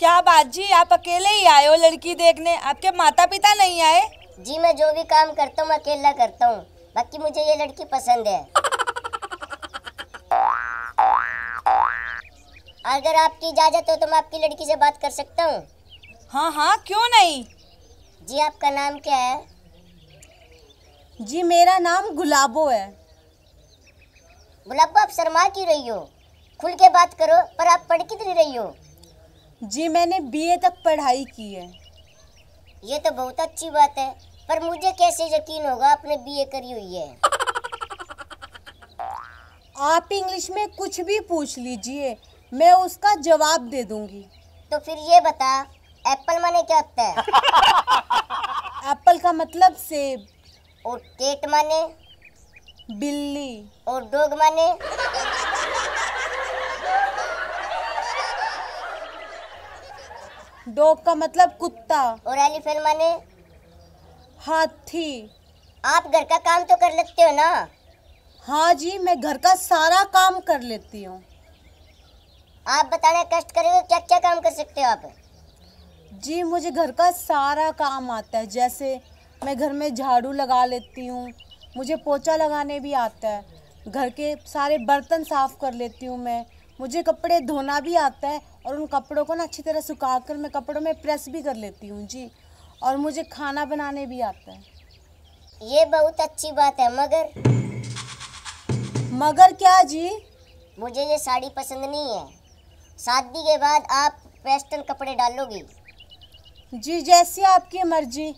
क्या बात जी, आप अकेले ही आए हो लड़की देखने? आपके माता पिता नहीं आए? जी मैं जो भी काम करता हूँ अकेला करता हूँ, बाकी मुझे ये लड़की पसंद है। अगर आपकी इजाजत हो तो मैं आपकी लड़की से बात कर सकता हूँ? हाँ हाँ, क्यों नहीं। जी आपका नाम क्या है? जी मेरा नाम गुलाबो है। गुलाबो, आप शर्मा क्यों रही हो? खुल के बात करो। पर आप पढ़ कितनी रही हो? जी मैंने बीए तक पढ़ाई की है। ये तो बहुत अच्छी बात है, पर मुझे कैसे यकीन होगा आपने बीए करी हुई है? आप इंग्लिश में कुछ भी पूछ लीजिए, मैं उसका जवाब दे दूंगी। तो फिर ये बता, एप्पल माने क्या होता है? एप्पल का मतलब सेब। और केट माने? बिल्ली। और डॉग माने? डॉग का मतलब कुत्ता। और एलिफेंट माने? हाथी। आप घर का काम तो कर लेते हो ना? हाँ जी, मैं घर का सारा काम कर लेती हूँ। आप बताना, कष्ट करेंगे क्या क्या काम कर सकते हो आप? जी मुझे घर का सारा काम आता है, जैसे मैं घर में झाड़ू लगा लेती हूँ, मुझे पोछा लगाने भी आता है, घर के सारे बर्तन साफ़ कर लेती हूँ मुझे कपड़े धोना भी आता है और उन कपड़ों को ना अच्छी तरह सुखाकर मैं कपड़ों में प्रेस भी कर लेती हूँ जी। और मुझे खाना बनाने भी आता है। ये बहुत अच्छी बात है, मगर क्या जी? मुझे ये साड़ी पसंद नहीं है। शादी के बाद आप वेस्टर्न कपड़े डालोगी। जी जैसी आपकी मर्जी,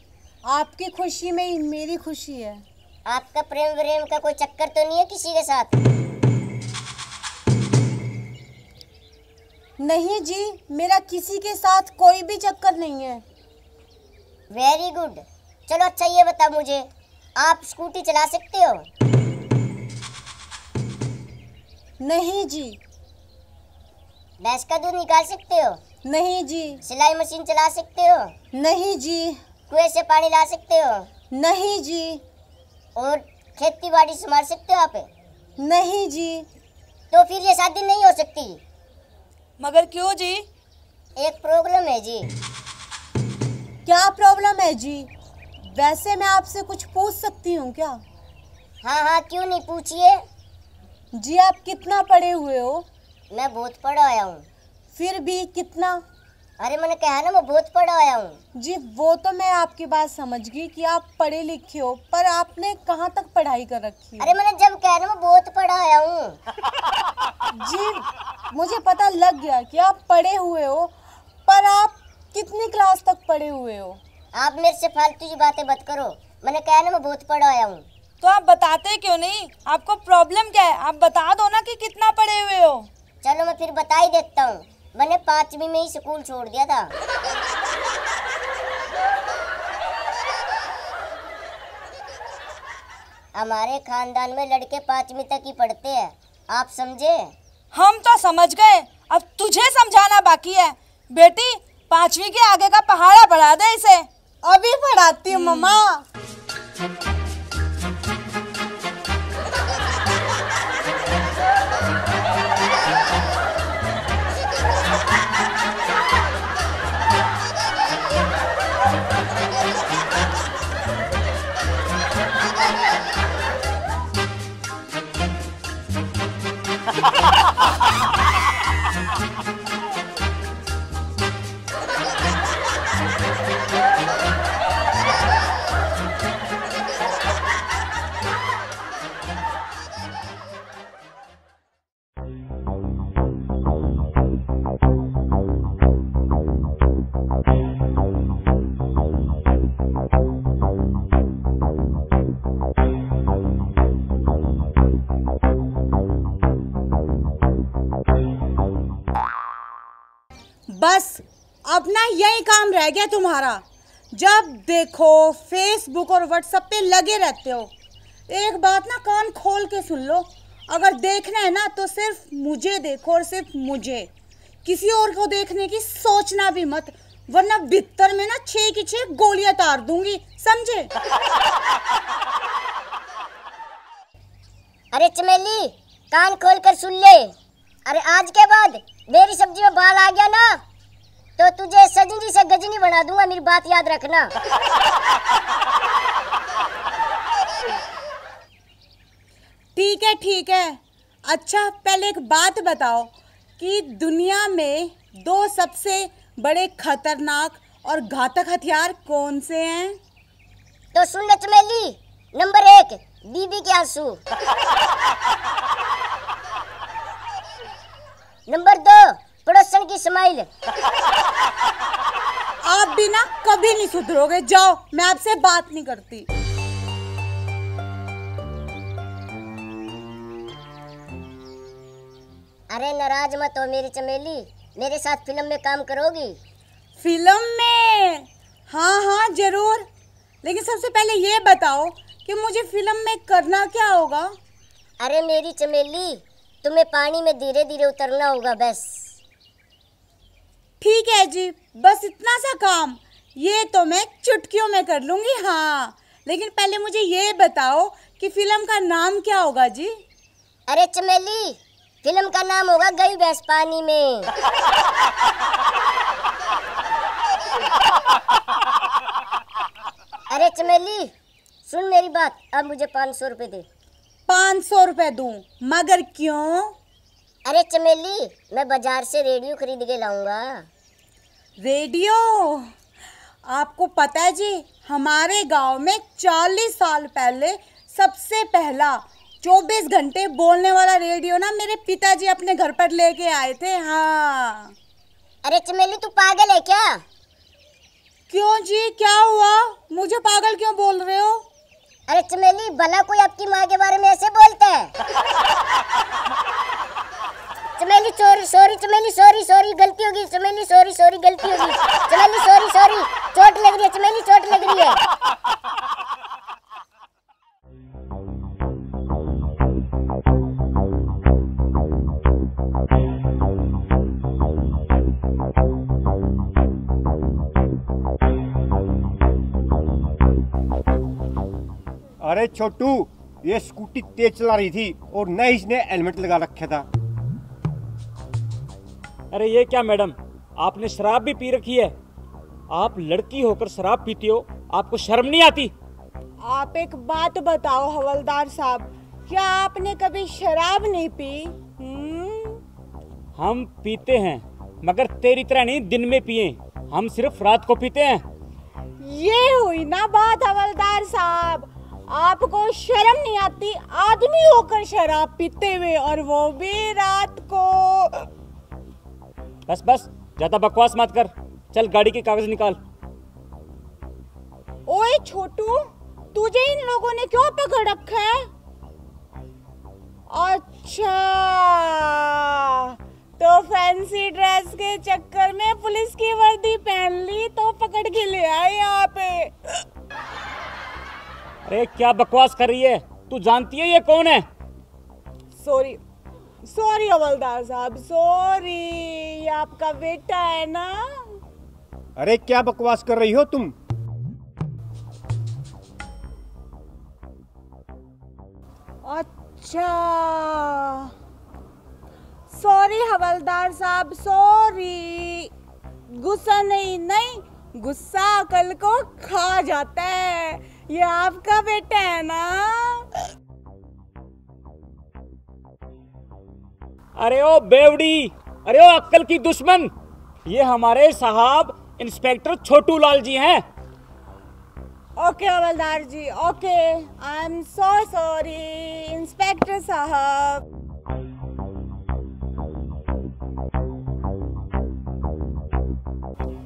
आपकी खुशी में ही मेरी खुशी है। आपका प्रेम व्रेम का कोई चक्कर तो नहीं है किसी के साथ? नहीं जी, मेरा किसी के साथ कोई भी चक्कर नहीं है। Very good. चलो अच्छा ये बता मुझे, आप स्कूटी चला सकते हो? नहीं जी। भैंस का दूध निकाल सकते हो? नहीं जी। सिलाई मशीन चला सकते हो? नहीं जी। कुएं से पानी ला सकते हो? नहीं जी। और खेती बाड़ी संभाल सकते हो आप? नहीं जी। तो फिर ये शादी नहीं हो सकती। मगर क्यों जी? एक प्रॉब्लम है जी। क्या प्रॉब्लम है जी? वैसे मैं आपसे कुछ पूछ सकती हूँ क्या? हाँ हाँ, क्यों नहीं, पूछिए। जी आप कितना पढ़े हुए हो? मैं बहुत पढ़ा आया हूँ। फिर भी कितना? अरे मैंने कहा ना, मैं बहुत पढ़ा आया हूँ। जी वो तो मैं आपकी बात समझ गई कि आप पढ़े लिखे हो, पर आपने कहाँ तक पढ़ाई कर रखी है? अरे मैंने जब कहा ना, मैं बहुत पढ़ा आया हूँ। जी मुझे पता लग गया कि आप पढ़े हुए हो, पर आप कितनी क्लास तक पढ़े हुए हो? आप मेरे से फालतू की बातें मत करो। मैंने कहा ना, मैं बहुत पढ़ा आया हूँ। तो आप बताते क्यों नहीं? आपको प्रॉब्लम क्या है? आप बता दो ना कि कितना पढ़े हुए हो। चलो मैं फिर बता ही देता हूँ। मैंने 5वीं में ही स्कूल छोड़ दिया था। हमारे खानदान में लड़के 5वीं तक ही पढ़ते हैं, आप समझे? हम तो समझ गए, अब तुझे समझाना बाकी है। बेटी 5वीं के आगे का पहाड़ा पढ़ा दे इसे। अभी पढ़ाती हूँ मम्मा। बस अब ना यही काम रह गया तुम्हारा। जब देखो फेसबुक और व्हाट्सएप पे लगे रहते हो। एक बात ना कान खोल के सुन लो, अगर देखना है ना तो सिर्फ मुझे देखो और सिर्फ मुझे, किसी और को देखने की सोचना भी मत, वरना भीतर में ना 6 की 6 गोलियां तार दूंगी, समझे? अरे चमेली, कान खोल कर सुन ले। अरे आज के बाद मेरी सब्जी में बाल आ गया ना, तो बना दूंगा, मेरी बात याद रखना। ठीक है ठीक है। अच्छा पहले एक बात बताओ कि दुनिया में 2 सबसे बड़े खतरनाक और घातक हथियार कौन से हैं? तो सुन ले चमेली, नंबर 1 बीबी के आंसू, नंबर 2 पड़ोसन की स्माइल। आप भी ना कभी नहीं सुधरोगे, जाओ, मैं आपसे बात नहीं करती। अरे नाराज मत हो मेरी चमेली, मेरे साथ फिल्म में काम करोगी? फिल्म में? हाँ हाँ जरूर, लेकिन सबसे पहले ये बताओ कि मुझे फिल्म में करना क्या होगा? अरे मेरी चमेली, तुम्हें पानी में धीरे धीरे उतरना होगा बस। ठीक है जी, बस इतना सा काम, ये तो मैं चुटकियों में कर लूँगी। हाँ, लेकिन पहले मुझे ये बताओ कि फिल्म का नाम क्या होगा जी? अरे चमेली, फिल्म का नाम होगा गई भैंस पानी में। अरे चमेली सुन मेरी बात, अब मुझे 500 रुपए दे। 500 रुपए दूं? मगर क्यों? अरे चमेली, मैं बाजार से रेडियो खरीद के लाऊंगा। रेडियो? आपको पता है जी, हमारे गांव में 40 साल पहले सबसे पहला 24 घंटे बोलने वाला रेडियो ना मेरे पिताजी अपने घर पर लेके आए थे। हाँ। अरे चमेली तू पागल है क्या? क्यों जी, क्या हुआ? मुझे पागल क्यों बोल रहे हो? अरे चमेली, भला कोई आपकी माँ के बारे में ऐसे बोलता है? चमेली सॉरी चमेली, सॉरी गलती होगी चमेली, सॉरी गलती होगी चमेली, सॉरी चोट लग रही है चमेली, चोट लग रही है। अरे छोटू, ये स्कूटी तेज चला रही थी और न इसने हेलमेट लगा रखा था। अरे ये क्या मैडम, आपने शराब भी पी रखी है? आप लड़की होकर शराब पीती हो, आपको शर्म नहीं आती? आप एक बात बताओ हवलदार साहब, क्या आपने कभी शराब नहीं पी? हम पीते हैं, मगर तेरी तरह नहीं दिन में पिए, हम सिर्फ रात को पीते हैं। ये हुई ना बात हवलदार साहब, आपको शर्म नहीं आती आदमी होकर शराब पीते हुए, और वो भी रात को। बस ज्यादा बकवास मत कर, चल गाड़ी के कागज निकाल। ओए छोटू, तुझे इन लोगों ने क्यों पकड़ रखा है? अच्छा, तो फैंसी ड्रेस के चक्कर में पुलिस की वर्दी पहन ली तो पकड़ के ले आए यहाँ पे। अरे क्या बकवास कर रही है, तू जानती है ये कौन है? सॉरी हवलदार साहब, सॉरी, ये आपका बेटा है ना? अरे क्या बकवास कर रही हो तुम? अच्छा, सॉरी हवलदार साहब, सॉरी। गुस्सा नहीं, गुस्सा अकल को खा जाता है। ये आपका बेटा है ना? अरे ओ बेवड़ी, अरे ओ अक्ल की दुश्मन, ये हमारे साहब इंस्पेक्टर छोटू लाल जी हैं। ओके हवलदार जी, okay, I am so sorry inspector साहब।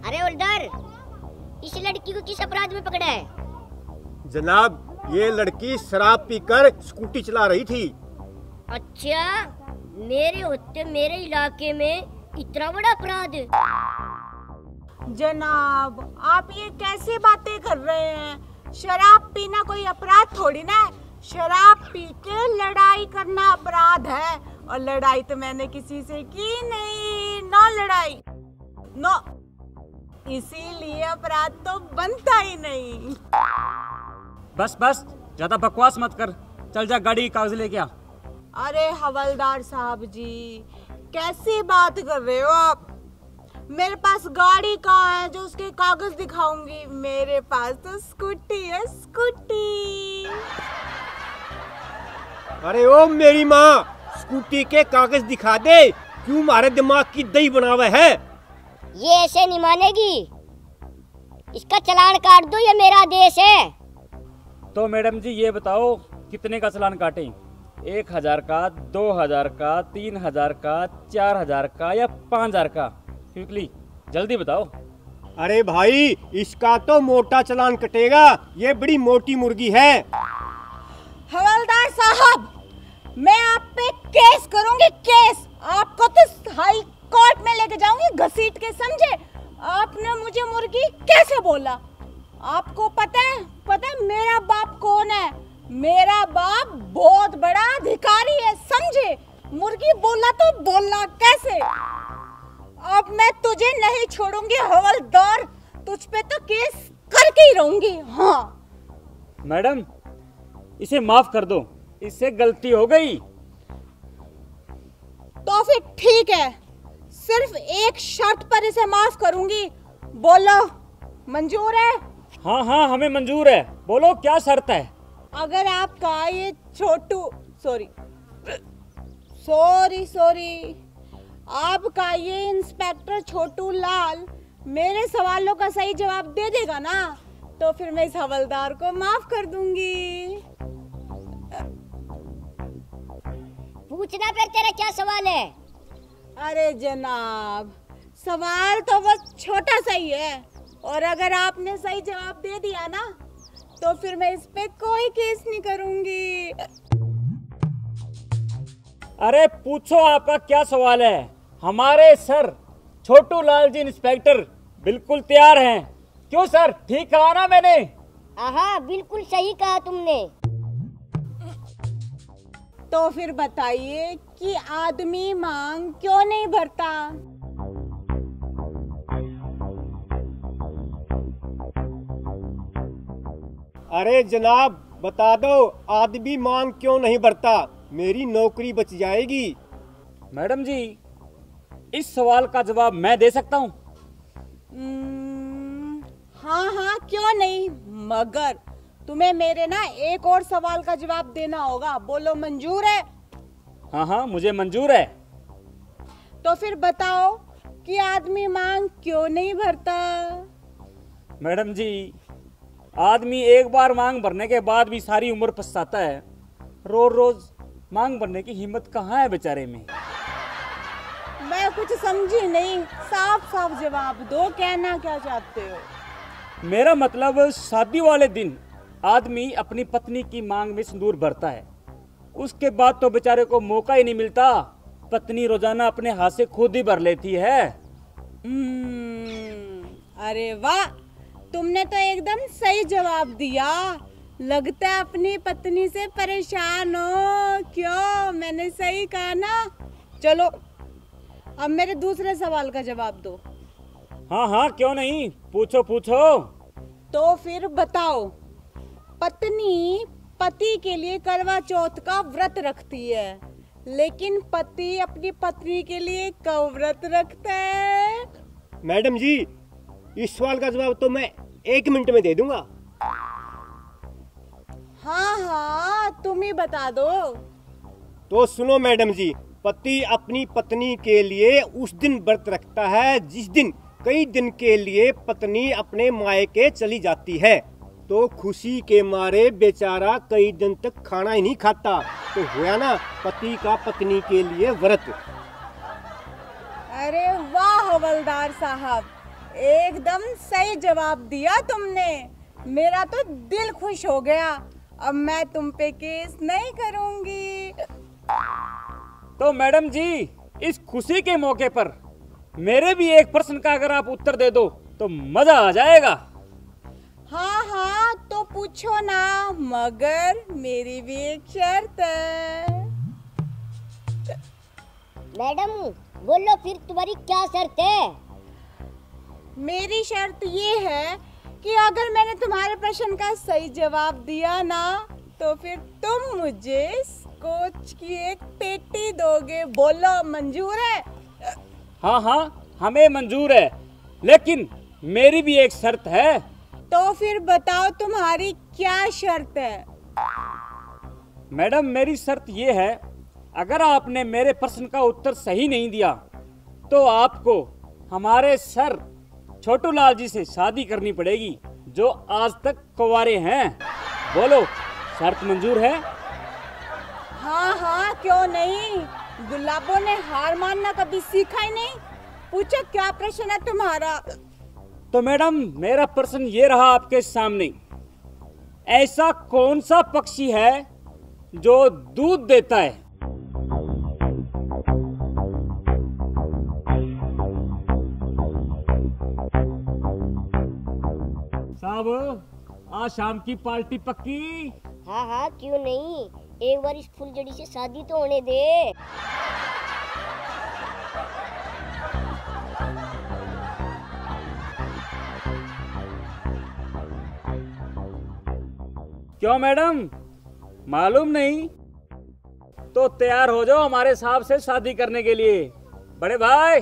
अरे हवलदार, इस लड़की को किस अपराध में पकड़ा है? जनाब, ये लड़की शराब पीकर स्कूटी चला रही थी। अच्छा, मेरे होते मेरे इलाके में इतना बड़ा अपराध? जनाब, आप ये कैसे बातें कर रहे हैं? शराब पीना कोई अपराध थोड़ी ना है। शराब पी के लड़ाई करना अपराध है, और लड़ाई तो मैंने किसी से की नहीं, नो लड़ाई, नो, इसीलिए अपराध तो बनता ही नहीं। बस ज्यादा बकवास मत कर, चल जा गाड़ी के कागज लेके आ। अरे हवलदार साहब जी, कैसी बात कर रहे हो आप? मेरे पास गाड़ी कहाँ है जो उसके कागज दिखाऊंगी? मेरे पास तो स्कूटी है, स्कूटी। अरे ओ मेरी माँ, स्कूटी के कागज दिखा दे। क्यों मारे दिमाग की दही बनावे है? ये ऐसे नहीं मानेगी, इसका चालान काट दो, ये मेरा देश है। तो मैडम जी ये बताओ कितने का चालान काटें? 1000 का, 2000 का, 3000 का, 4000 का या 5000 का? क्विकली जल्दी बताओ। अरे भाई, इसका तो मोटा चालान कटेगा, ये बड़ी मोटी मुर्गी है। हवलदार साहब, मैं आप पे केस करूंगी, केस। आपको तो हाई कोर्ट में लेके जाऊंगी घसीट के, समझे? आपने मुझे मुर्गी कैसे बोला? आपको पता है मेरा बाप कौन है? मेरा बाप बहुत बड़ा अधिकारी है, समझे? मुर्गी बोला तो बोला कैसे? अब मैं तुझे नहीं छोड़ूंगी हवलदार, तुझ पे तो केस करके ही रहूंगी। हाँ मैडम, इसे माफ कर दो, इससे गलती हो गई। तो फिर ठीक है, सिर्फ एक शर्त पर इसे माफ करूंगी। बोलो, मंजूर है? हाँ हाँ, हमें मंजूर है। बोलो क्या शर्त है? अगर आपका ये छोटू सॉरी आपका ये इंस्पेक्टर छोटू लाल मेरे सवालों का सही जवाब दे देगा ना, तो फिर मैं इस हवलदार को माफ कर दूंगी। पूछना फिर, तेरा क्या सवाल है? अरे जनाब, सवाल तो बस छोटा सा ही है, और अगर आपने सही जवाब दे दिया ना, तो फिर मैं इस पे कोई केस नहीं करूंगी। अरे पूछो, आपका क्या सवाल है? हमारे सर छोटू लाल जी इंस्पेक्टर बिल्कुल तैयार हैं। क्यों सर, ठीक कहा ना मैंने? हाँ, बिल्कुल सही कहा तुमने। तो फिर बताइए कि आदमी मांग क्यों नहीं भरता? अरे जनाब, बता दो, आदमी मांग क्यों नहीं भरता? मेरी नौकरी बच जाएगी। मैडम जी, इस सवाल का जवाब मैं दे सकता हूँ। हाँ, क्यों नहीं, मगर तुम्हें मेरे ना एक और सवाल का जवाब देना होगा। बोलो, मंजूर है? हाँ, मुझे मंजूर है। तो फिर बताओ कि आदमी मांग क्यों नहीं भरता? मैडम जी, आदमी एक बार मांग भरने के बाद भी सारी उम्र पछताता है। रोज रोज मांग भरने की हिम्मत कहाँ है बेचारे में। मैं कुछ समझी नहीं, साफ साफ जवाब दो, कहना क्या चाहते हो? मेरा मतलब, शादी वाले दिन आदमी अपनी पत्नी की मांग में सिंदूर भरता है, उसके बाद तो बेचारे को मौका ही नहीं मिलता। पत्नी रोजाना अपने हाथ से खुद ही भर लेती है। अरे वाह, तुमने तो एकदम सही जवाब दिया। लगता है अपनी पत्नी से परेशान हो। क्यों, मैंने सही कहा ना? चलो, अब मेरे दूसरे सवाल का जवाब दो। हाँ, क्यों नहीं, पूछो पूछो। तो फिर बताओ, पत्नी पति के लिए करवा चौथ का व्रत रखती है, लेकिन पति अपनी पत्नी के लिए कब व्रत रखता है? मैडम जी, इस सवाल का जवाब तो मैं 1 मिनट में दे दूंगा। हाँ, तुम ही बता दो। तो सुनो मैडम जी, पति अपनी पत्नी के लिए उस दिन व्रत रखता है जिस दिन कई दिन के लिए पत्नी अपने मायके चली जाती है। तो खुशी के मारे बेचारा कई दिन तक खाना ही नहीं खाता। तो हुआ ना पति का पत्नी के लिए व्रत। अरे वाह हवलदार साहब, एकदम सही जवाब दिया तुमने। मेरा तो दिल खुश हो गया। अब मैं तुम पे केस नहीं करूंगी। तो मैडम जी, इस खुशी के मौके पर मेरे भी एक प्रश्न का अगर आप उत्तर दे दो तो मजा आ जाएगा। हाँ, तो पूछो ना, मगर मेरी भी एक शर्त है। मैडम बोलो फिर, तुम्हारी क्या शर्त है? मेरी शर्त ये है कि अगर मैंने तुम्हारे प्रश्न का सही जवाब दिया ना, तो फिर तुम मुझे स्कॉच की एक पेटी दोगे। बोलो, मंजूर है? हाँ, हमें मंजूर है, लेकिन मेरी भी एक शर्त है। तो फिर बताओ तुम्हारी क्या शर्त है? मैडम, मेरी शर्त ये है, अगर आपने मेरे प्रश्न का उत्तर सही नहीं दिया तो आपको हमारे सर छोटू लाल जी से शादी करनी पड़ेगी, जो आज तक कुंवारे हैं। बोलो, शर्त मंजूर है? हाँ हाँ, क्यों नहीं। गुलाबों ने हार मानना कभी सीखा ही नहीं। पूछो क्या प्रश्न है तुम्हारा? तो मैडम, मेरा प्रश्न ये रहा आपके सामने, ऐसा कौन सा पक्षी है जो दूध देता है? साहब, आज शाम की पार्टी पक्की? हाँ हाँ, क्यों नहीं। एक बार इस फुलझड़ी से शादी तो होने दे। क्यों मैडम, मालूम नहीं? तो तैयार हो जाओ हमारे साहब से शादी करने के लिए। बड़े भाई,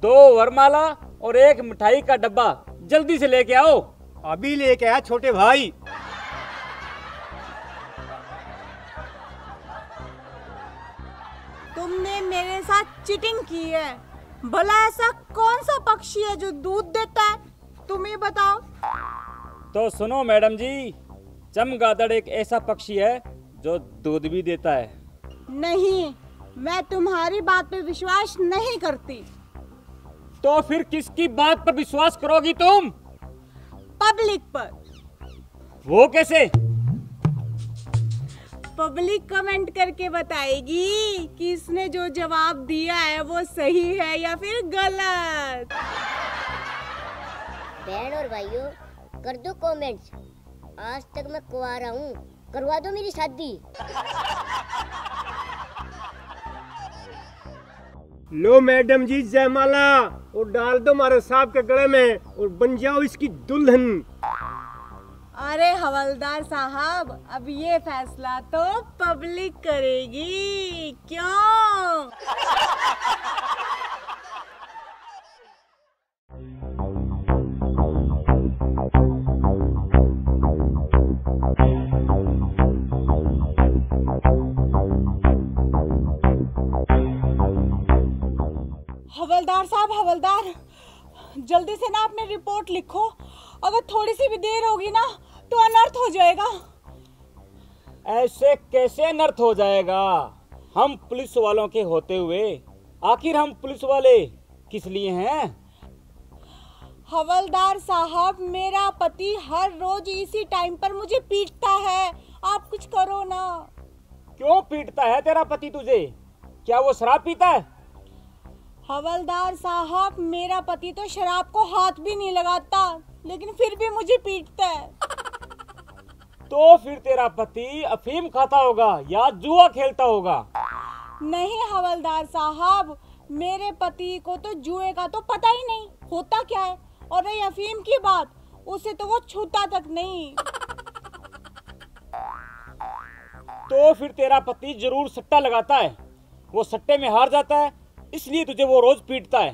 2 वरमाला और 1 मिठाई का डब्बा जल्दी से लेके आओ। अभी लेके आया छोटे भाई। तुमने मेरे साथ चीटिंग की है। भला ऐसा कौन सा पक्षी है जो दूध देता है? तुम ही बताओ। तो सुनो मैडम जी, चमगादड़ एक ऐसा पक्षी है जो दूध भी देता है। नहीं, मैं तुम्हारी बात पे विश्वास नहीं करती। तो फिर किसकी बात पर विश्वास करोगी तुम? पब्लिक पर। वो कैसे? पब्लिक कमेंट करके बताएगी कि इसने जो जवाब दिया है वो सही है या फिर गलत। बहन और भाइयों, कर दो कमेंट्स। आज तक मैं कुंवारा हूँ, करवा दो मेरी शादी। लो मैडम जी, जयमाला और डाल दो हमारे साहब के गले में और बन जाओ इसकी दुल्हन। अरे हवलदार साहब, अब ये फैसला तो पब्लिक करेगी, क्यों? हवलदार साहब, हवलदार, जल्दी से ना अपनी रिपोर्ट लिखो। अगर थोड़ी सी भी देर होगी ना तो अनर्थ हो जाएगा। ऐसे कैसे अनर्थ हो जाएगा? हम पुलिस वालों के होते हुए आखिर हम पुलिस वाले किस लिए हैं? हवलदार साहब, मेरा पति हर रोज इसी टाइम पर मुझे पीटता है। आप कुछ करो ना। क्यों पीटता है तेरा पति तुझे? क्या वो शराब पीता है? हवलदार साहब, मेरा पति तो शराब को हाथ भी नहीं लगाता, लेकिन फिर भी मुझे पीटता है। तो फिर तेरा पति अफीम खाता होगा या जुआ खेलता होगा? नहीं हवलदार साहब, मेरे पति को तो जुए का तो पता ही नहीं होता क्या है, और रही अफीम की बात, उसे तो वो छूता तक नहीं। तो फिर तेरा पति जरूर सट्टा लगाता है। वो सट्टे में हार जाता है, इसलिए तुझे वो रोज पीटता है।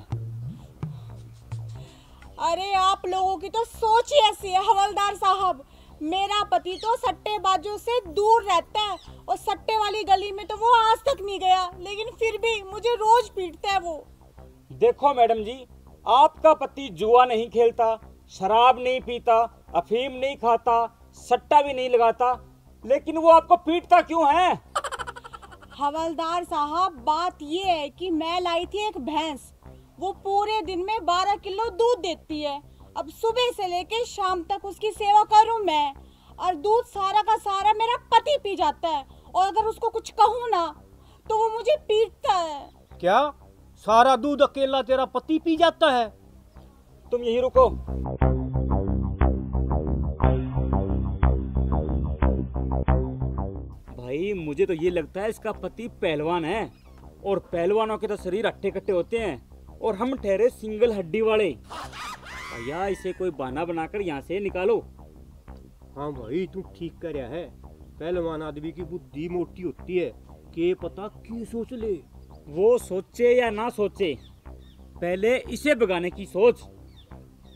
अरे आप लोगों की तो सोच ही ऐसी है हवलदार साहब। मेरा पति तो सट्टेबाजों से दूर रहता है और सट्टे वाली गली में तो वो आज तक नहीं गया, लेकिन फिर भी मुझे रोज पीटता है वो। देखो मैडम जी, आपका पति जुआ नहीं खेलता, शराब नहीं पीता, अफीम नहीं खाता, सट्टा भी नहीं लगाता, लेकिन वो आपको पीटता क्यों है? हवलदार साहब, बात ये है कि मैं लाई थी एक भैंस। वो पूरे दिन में 12 किलो दूध देती है। अब सुबह से लेके शाम तक उसकी सेवा करूं मैं, और दूध सारा का सारा मेरा पति पी जाता है, और अगर उसको कुछ कहूँ ना तो वो मुझे पीटता है। क्या सारा दूध अकेला तेरा पति पी जाता है? तुम यहीं रुको। भाई, मुझे तो ये लगता है इसका पति पहलवान है, और पहलवानों के तो शरीर हट्टे कट्टे होते हैं, और हम ठहरे सिंगल हड्डी वाले। भैया, इसे कोई बहाना बनाकर यहाँ से निकालो। हाँ भाई, तू ठीक कर रहा है। पहलवान आदमी की बुद्धि मोटी होती है, के पता क्यों सोच ले। वो सोचे या ना सोचे, पहले इसे भगाने की सोच।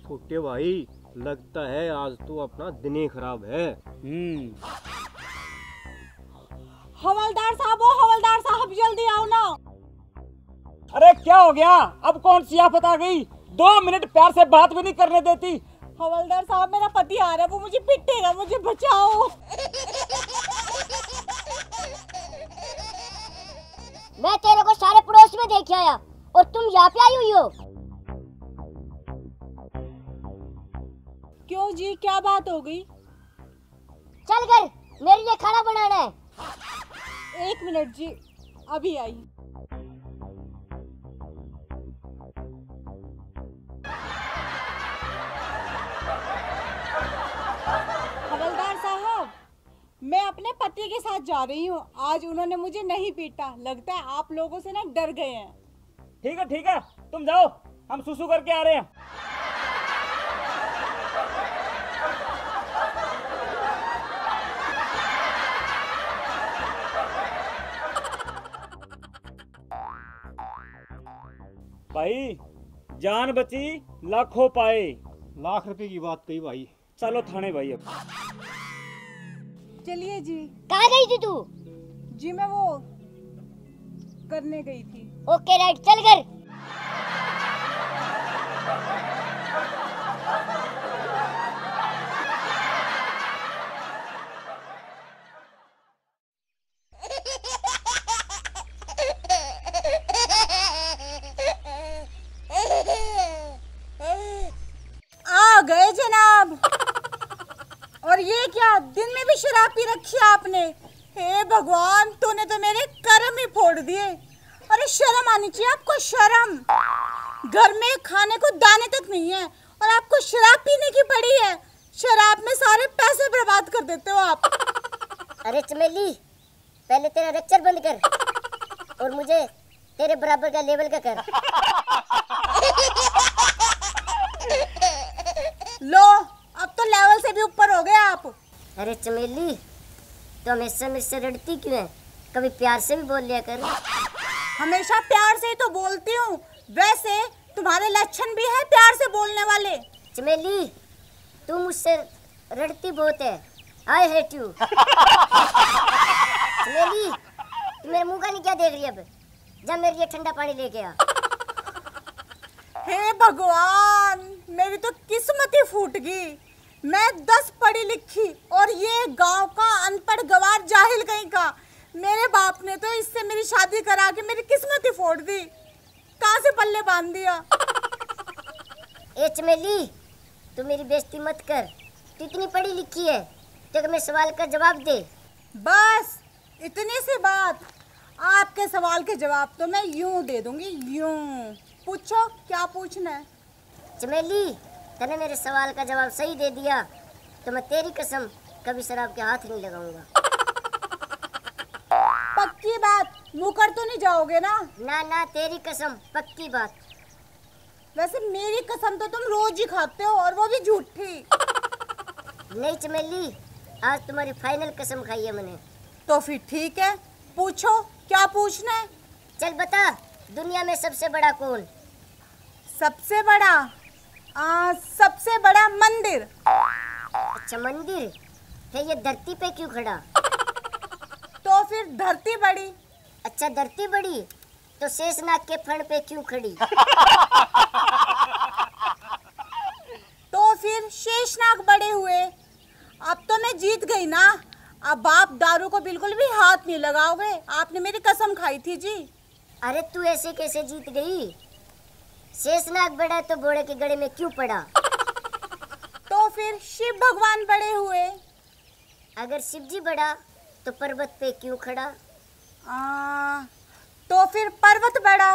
छोटे भाई, लगता है आज तो अपना दिन ही खराब है। हवलदार साहब, ओ हवलदार साहब, जल्दी आओ ना। अरे क्या हो गया? अब कौन सी आफत आ गई? 2 मिनट प्यार से बात भी नहीं करने देती। हवलदार साहब, मेरा पति आ रहा है, वो मुझे पीटेगा, मुझे बचाओ। मैं तेरे को सारे पड़ोस में देख आया और तुम यहाँ पे आई हुई हो। क्यों जी, क्या बात हो गई? चल घर, मेरे लिए खाना बनाना है। 1 मिनट जी, अभी आई। हवलदार साहब, मैं अपने पति के साथ जा रही हूँ। आज उन्होंने मुझे नहीं पीटा, लगता है आप लोगों से ना डर गए हैं। ठीक है, तुम जाओ, हम सुसु करके आ रहे हैं। भाई, जान बची लाखों पाए। लाख रुपए की बात कही भाई। चलो थाने भाई। अब चलिए जी। कहाँ गई थी तू? जी मैं वो करने गई थी। ओके राइट, चल घर। आ गए जनाब। और ये क्या, दिन में भी शराब पी रखी है आपने? हे भगवान, तूने तो मेरे कर्म ही फोड़ दिए। अरे शर्म आनी चाहिए आपको, शर्म। घर में खाने को दाने तक नहीं है और आपको शराब पीने की पड़ी है। शराब में सारे पैसे बर्बाद कर देते हो आप। अरे चमेली, पहले तेरा लेक्चर बंद कर और मुझे तेरे बराबर का लेवल का कर। लो, अब तो लेवल से भी ऊपर हो गए आप। अरे चमेली, तो हमेशा मुझसे लड़ती क्यों है? कभी प्यार से भी बोल लिया कर। हमेशा प्यार से ही तो बोलती हूँ। वैसे तुम्हारे लक्षण भी है प्यार से बोलने वाले। चमेली, तू मुझसे लड़ती बहुत है। I hate you. चमेली, तू मेरे मुंह का नहीं क्या देख रही है? अब जब मेरे लिए ठंडा पानी लेके आ। हे भगवान, मेरी तो किस्मत ही फूट गई। मैं 10 पढ़ी लिखी और ये गांव का अनपढ़ गवार जाहिल कहीं का। मेरे बाप ने तो इससे मेरी शादी करा के मेरी किस्मत ही फोड़ दी। कहाँ से पल्ले बांध दिया। ए चमेली, तू मेरी बेइज्जती मत कर। तू इतनी पढ़ी लिखी है तो मैं सवाल का जवाब दे। बस इतनी सी बात। आपके सवाल के जवाब तो मैं यूं दे दूंगी, यूं। पूछो, क्या पूछना है? चमेली, तूने मेरे सवाल का जवाब सही दे दिया तो मैं तेरी कसम कभी शराब के हाथ नहीं लगाऊंगा। पक्की बात, मुकर तो नहीं जाओगे ना? ना ना, तेरी कसम, पक्की बात। वैसे मेरी कसम तो तुम रोज ही खाते हो और वो भी झूठी। नहीं चमेली, आज तुम्हारी फाइनल कसम खाई है मैंने। तो फिर ठीक है, पूछो, क्या पूछना है? चल बता, दुनिया में सबसे बड़ा कौन? सबसे बड़ा? सबसे बड़ा मंदिर। अच्छा मंदिर है, ये धरती पे क्यों खड़ा? तो फिर धरती बड़ी। अच्छा धरती बड़ी, तो शेषनाग के फण पे क्यों खड़ी? तो फिर शेषनाग बड़े हुए। अब तो मैं जीत गई ना। अब आप दारू को बिल्कुल भी हाथ नहीं लगाओगे। आपने मेरी कसम खाई थी जी। अरे तू ऐसे कैसे जीत गई? शेषनाग बड़ा तो घोड़े के गले में क्यों पड़ा? तो फिर शिव भगवान बड़े हुए। अगर शिव जी बड़ा तो पर्वत पे क्यों खड़ा? तो फिर पर्वत बड़ा।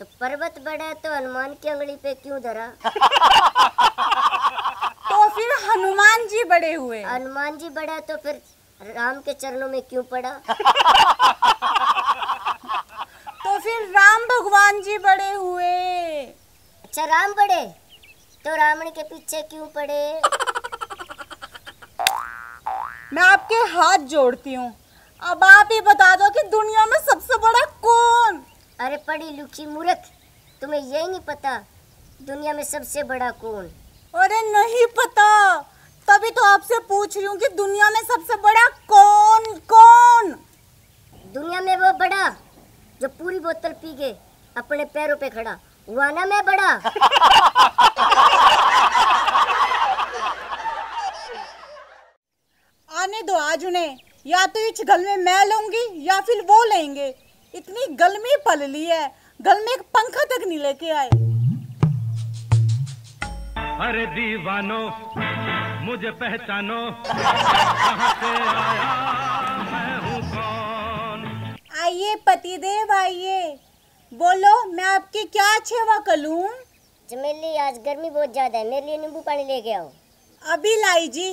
तो पर्वत बड़ा तो हनुमान की अंगली पे क्यों धरा? तो फिर हनुमान जी बड़े हुए। हनुमान जी बड़ा तो फिर राम के चरणों में क्यों पड़ा? तो फिर राम भगवान जी बड़े हुए। अच्छा राम बड़े तो रावण के पीछे क्यों पड़े? मैं आपके हाथ जोड़ती हूँ, अब आप ही बता दो कि दुनिया में सबसे बड़ा कौन? अरे पढ़ी लिखी मूर्ख, तुम्हें यही नहीं पता दुनिया में सबसे बड़ा कौन? अरे नहीं पता, तभी तो आपसे पूछ रही हूँ कि दुनिया में सबसे बड़ा कौन कौन? दुनिया में वो बड़ा जो पूरी बोतल पी के अपने पैरों पे खड़ा हुआ ना, मैं बड़ा। आने दो आज उन्हें, या तो इस गल में मैं लूंगी या फिर वो लेंगे। इतनी गलमी पल ली है, गल में एक पंखा तक नहीं लेके आए। अरे दीवानो मुझे पहचानो, कहाँ से आया मैं हूँ कौन? आइए पतिदेव आइए, बोलो मैं आपकी क्या सेवा करूं? चमेली आज गर्मी बहुत ज्यादा है, मेरे लिए नींबू पानी लेके आओ। अभी लाई जी,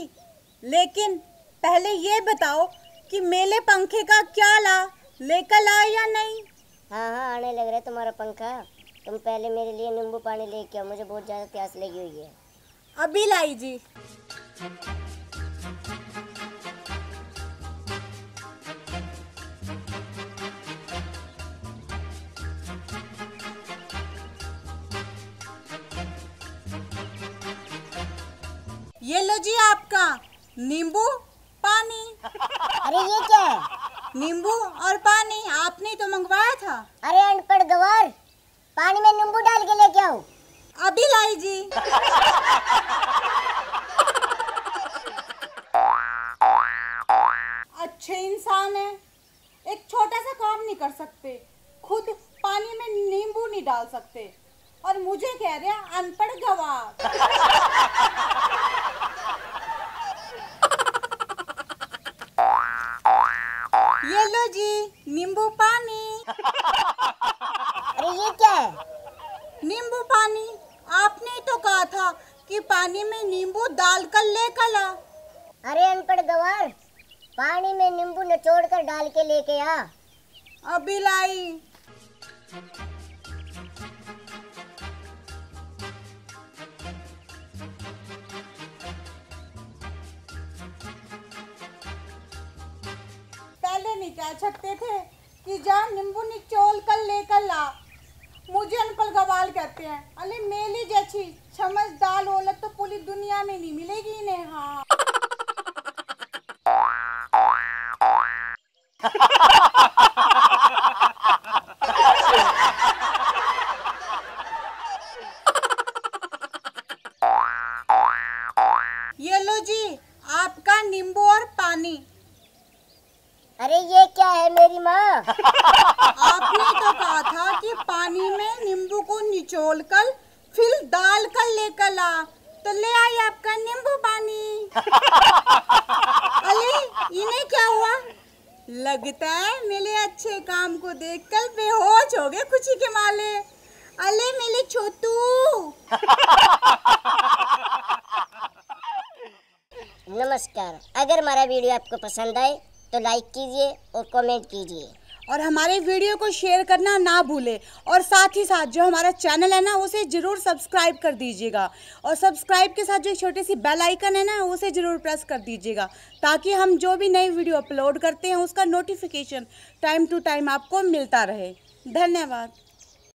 लेकिन पहले ये बताओ कि मेले पंखे का क्या ला, लेकर आए या नहीं? हाँ हाँ आने लग रहा है तुम्हारा पंखा। तुम पहले मेरे लिए नींबू पानी लेके आओ, मुझे बहुत ज्यादा प्यास लगी हुई है। अभी लाई जी। ये लो जी आपका नींबू पानी। अरे ये क्या है? नींबू और पानी आपने तो मंगवाया था। अरे अनपढ़ गवार, पानी में नींबू डाल के लेके आओ। अभी लाई जी। अच्छे इंसान है, एक छोटा सा काम नहीं कर सकते, खुद पानी में नींबू नहीं डाल सकते और मुझे कह रहे हैं अनपढ़ गवार। ये लो जी नींबू पानी। अरे ये क्या है? नींबू पानी, आपने ही तो कहा था कि पानी में नींबू डालकर लेकर ला। अरे अनपढ़ गवार, पानी में नींबू निचोड़ कर डाल के लेके आ। अभी लाई। पहले नहीं कह सकते थे कि जा नींबू निचोड़ कर लेकर ला? मुझे अनपढ़ गवार कहते हैं। अरे मेरी जैसी समझदार औरत तो पूरी दुनिया में नहीं मिलेगी इन्हें। हाँ ये लो जी आपका नींबू और पानी। अरे ये क्या है मेरी माँ? आपने तो कहा था कि पानी में नींबू को निचोड़कर फिर डाल कर लेकर ला, तो ले आई आपका नींबू पानी। अरे इन्हें क्या हुआ? लगता है मेरे अच्छे काम को देखकर बेहोश हो गए खुशी के मारे। अरे मेरे छोटू। नमस्कार, अगर हमारा वीडियो आपको पसंद आए तो लाइक कीजिए और कमेंट कीजिए और हमारे वीडियो को शेयर करना ना भूले, और साथ ही साथ जो हमारा चैनल है ना उसे ज़रूर सब्सक्राइब कर दीजिएगा, और सब्सक्राइब के साथ जो छोटी सी बेल आइकन है ना उसे ज़रूर प्रेस कर दीजिएगा, ताकि हम जो भी नई वीडियो अपलोड करते हैं उसका नोटिफिकेशन टाइम टू टाइम आपको मिलता रहे। धन्यवाद।